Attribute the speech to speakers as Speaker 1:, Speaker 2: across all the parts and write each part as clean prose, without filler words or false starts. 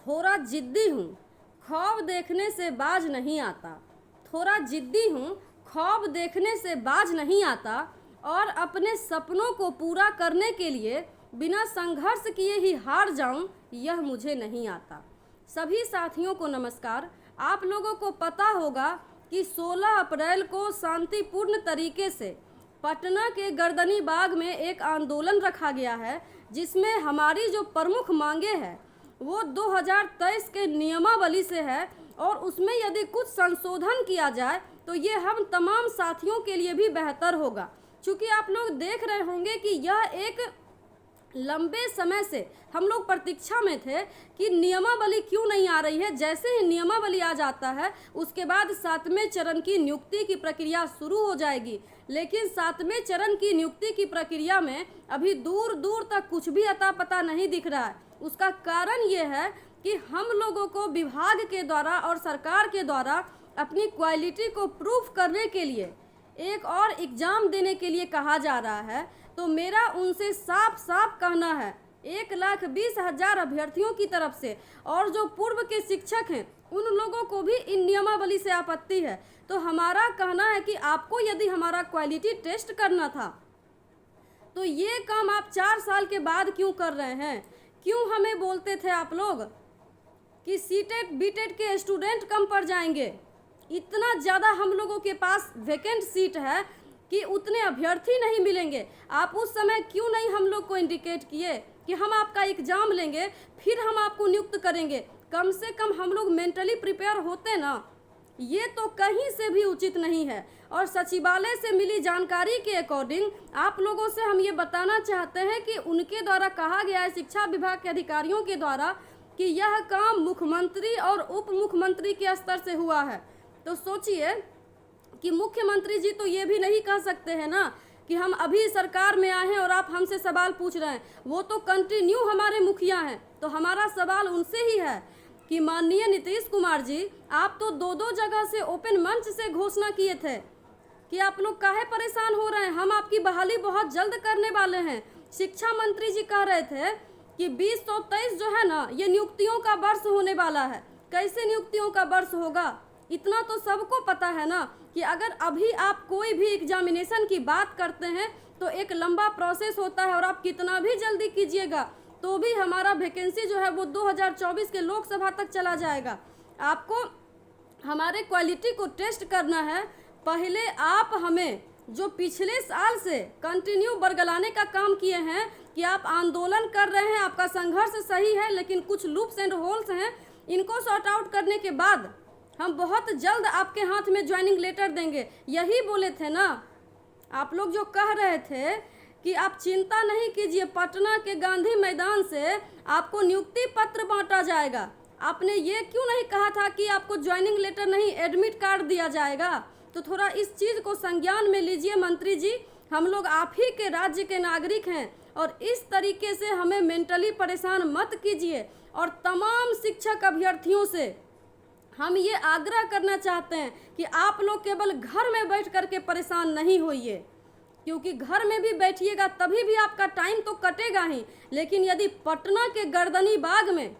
Speaker 1: थोड़ा जिद्दी हूँ, ख्वाब देखने से बाज नहीं आता। थोड़ा जिद्दी हूँ, ख्वाब देखने से बाज नहीं आता और अपने सपनों को पूरा करने के लिए बिना संघर्ष किए ही हार जाऊं, यह मुझे नहीं आता। सभी साथियों को नमस्कार। आप लोगों को पता होगा कि 16 अप्रैल को शांतिपूर्ण तरीके से पटना के गर्दनी बाग में एक आंदोलन रखा गया है, जिसमें हमारी जो प्रमुख मांगे हैं वो 2023 के नियमावली से है और उसमें यदि कुछ संशोधन किया जाए तो ये हम तमाम साथियों के लिए भी बेहतर होगा। क्योंकि आप लोग देख रहे होंगे कि यह एक लंबे समय से हम लोग प्रतीक्षा में थे कि नियमावली क्यों नहीं आ रही है। जैसे ही नियमावली आ जाता है उसके बाद 7वें चरण की नियुक्ति की प्रक्रिया शुरू हो जाएगी, लेकिन 7वें चरण की नियुक्ति की प्रक्रिया में अभी दूर दूर तक कुछ भी अता पता नहीं दिख रहा है। उसका कारण ये है कि हम लोगों को विभाग के द्वारा और सरकार के द्वारा अपनी क्वालिटी को प्रूफ करने के लिए एक और एग्ज़ाम देने के लिए कहा जा रहा है। तो मेरा उनसे साफ साफ कहना है, 1,20,000 अभ्यर्थियों की तरफ से और जो पूर्व के शिक्षक हैं उन लोगों को भी इन नियमावली से आपत्ति है। तो हमारा कहना है कि आपको यदि हमारा क्वालिटी टेस्ट करना था तो ये काम आप 4 साल के बाद क्यों कर रहे हैं? क्यों हमें बोलते थे आप लोग कि सीटेट बीटेट के स्टूडेंट कम पड़ जाएंगे? इतना ज़्यादा हम लोगों के पास वैकेंट सीट है कि उतने अभ्यर्थी नहीं मिलेंगे। आप उस समय क्यों नहीं हम लोग को इंडिकेट किए कि हम आपका एग्ज़ाम लेंगे फिर हम आपको नियुक्त करेंगे? कम से कम हम लोग मेंटली प्रिपेयर होते ना। ये तो कहीं से भी उचित नहीं है। और सचिवालय से मिली जानकारी के अकॉर्डिंग आप लोगों से हम ये बताना चाहते हैं कि उनके द्वारा कहा गया है, शिक्षा विभाग के अधिकारियों के द्वारा, कि यह काम मुख्यमंत्री और उप मुख्यमंत्री के स्तर से हुआ है। तो सोचिए कि मुख्यमंत्री जी तो ये भी नहीं कह सकते हैं ना कि हम अभी सरकार में आए हैं और आप हमसे सवाल पूछ रहे हैं। वो तो कंटिन्यू हमारे मुखिया हैं। तो हमारा सवाल उनसे ही है कि माननीय नीतीश कुमार जी, आप तो 2 जगह से ओपन मंच से घोषणा किए थे कि आप लोग काहे परेशान हो रहे हैं, हम आपकी बहाली बहुत जल्द करने वाले हैं। शिक्षा मंत्री जी कह रहे थे कि 2023 जो है ना, ये नियुक्तियों का वर्ष होने वाला है। कैसे नियुक्तियों का वर्ष होगा? इतना तो सबको पता है ना कि अगर अभी आप कोई भी एग्जामिनेशन की बात करते हैं तो एक लंबा प्रोसेस होता है और आप कितना भी जल्दी कीजिएगा तो भी हमारा वैकेंसी जो है वो 2024 के लोकसभा तक चला जाएगा। आपको हमारे क्वालिटी को टेस्ट करना है। पहले आप हमें जो पिछले साल से कंटिन्यू बरगलाने का काम किए हैं कि आप आंदोलन कर रहे हैं, आपका संघर्ष सही है, लेकिन कुछ लूप्स एंड होल्स हैं, इनको सॉर्ट आउट करने के बाद हम बहुत जल्द आपके हाथ में ज्वाइनिंग लेटर देंगे। यही बोले थे ना आप लोग, जो कह रहे थे कि आप चिंता नहीं कीजिए, पटना के गांधी मैदान से आपको नियुक्ति पत्र बांटा जाएगा। आपने ये क्यों नहीं कहा था कि आपको ज्वाइनिंग लेटर नहीं, एडमिट कार्ड दिया जाएगा? तो थोड़ा इस चीज़ को संज्ञान में लीजिए मंत्री जी। हम लोग आप ही के राज्य के नागरिक हैं और इस तरीके से हमें मेंटली परेशान मत कीजिए। और तमाम शिक्षक अभ्यर्थियों से हम ये आग्रह करना चाहते हैं कि आप लोग केवल घर में बैठ करके परेशान नहीं होइए, क्योंकि घर में भी बैठिएगा तभी भी आपका टाइम तो कटेगा ही, लेकिन यदि पटना के गर्दनी बाग में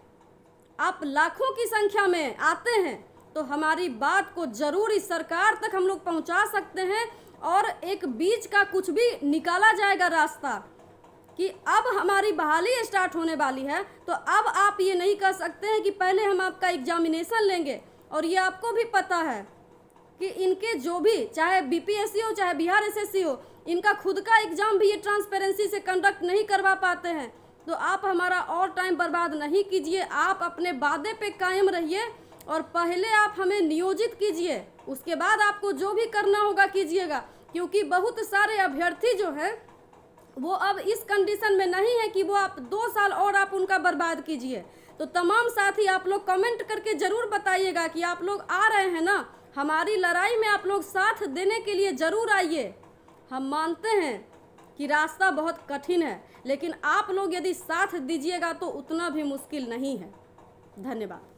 Speaker 1: आप लाखों की संख्या में आते हैं तो हमारी बात को जरूर इस सरकार तक हम लोग पहुंचा सकते हैं और एक बीच का कुछ भी निकाला जाएगा रास्ता कि अब हमारी बहाली स्टार्ट होने वाली है। तो अब आप ये नहीं कह सकते हैं कि पहले हम आपका एग्जामिनेशन लेंगे। और ये आपको भी पता है कि इनके जो भी, चाहे बीपीएससी हो चाहे बिहार एसएससी हो, इनका खुद का एग्ज़ाम भी ये ट्रांसपेरेंसी से कंडक्ट नहीं करवा पाते हैं। तो आप हमारा और टाइम बर्बाद नहीं कीजिए, आप अपने वादे पे कायम रहिए और पहले आप हमें नियोजित कीजिए, उसके बाद आपको जो भी करना होगा कीजिएगा। क्योंकि बहुत सारे अभ्यर्थी जो हैं वो अब इस कंडीशन में नहीं है कि वो आप 2 साल और आप उनका बर्बाद कीजिए। तो तमाम साथी आप लोग कमेंट करके ज़रूर बताइएगा कि आप लोग आ रहे हैं ना, हमारी लड़ाई में आप लोग साथ देने के लिए ज़रूर आइए। हम मानते हैं कि रास्ता बहुत कठिन है, लेकिन आप लोग यदि साथ दीजिएगा तो उतना भी मुश्किल नहीं है। धन्यवाद।